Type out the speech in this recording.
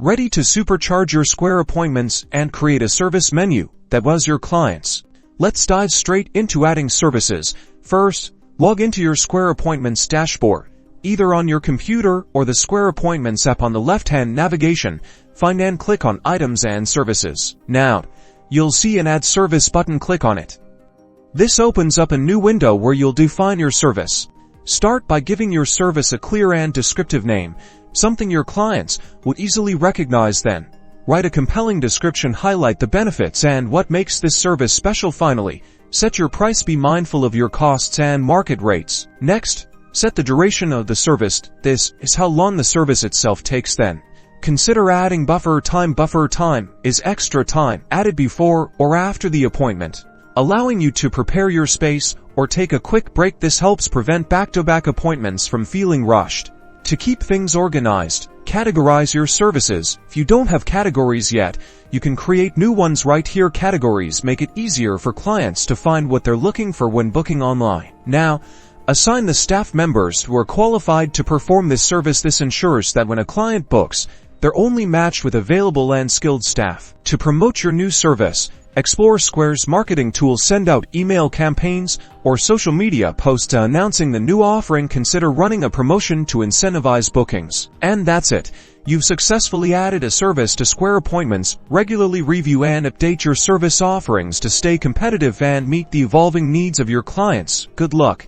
Ready to supercharge your Square appointments and create a service menu that was your clients? Let's dive straight into adding services. First, log into your Square Appointments dashboard. Either on your computer or the Square Appointments app on the left-hand navigation, find and click on Items and Services. Now, you'll see an Add Service button. Click on it. This opens up a new window where you'll define your service. Start by giving your service a clear and descriptive name, something your clients would easily recognize. Then, write a compelling description, highlight the benefits and what makes this service special. Finally, set your price. Be mindful of your costs and market rates. Next, set the duration of the service. This is how long the service itself takes. Then, consider adding buffer time. Buffer time is extra time added before or after the appointment, allowing you to prepare your space or take a quick break. This helps prevent back-to-back appointments from feeling rushed. To keep things organized, categorize your services. If you don't have categories yet, you can create new ones right here. Categories make it easier for clients to find what they're looking for when booking online. Now, assign the staff members who are qualified to perform this service. This ensures that when a client books, they're only matched with available and skilled staff. To promote your new service, explore Square's marketing tools. Send out email campaigns or social media posts announcing the new offering. Consider running a promotion to incentivize bookings. And that's it. You've successfully added a service to Square Appointments. Regularly review and update your service offerings to stay competitive and meet the evolving needs of your clients. Good luck.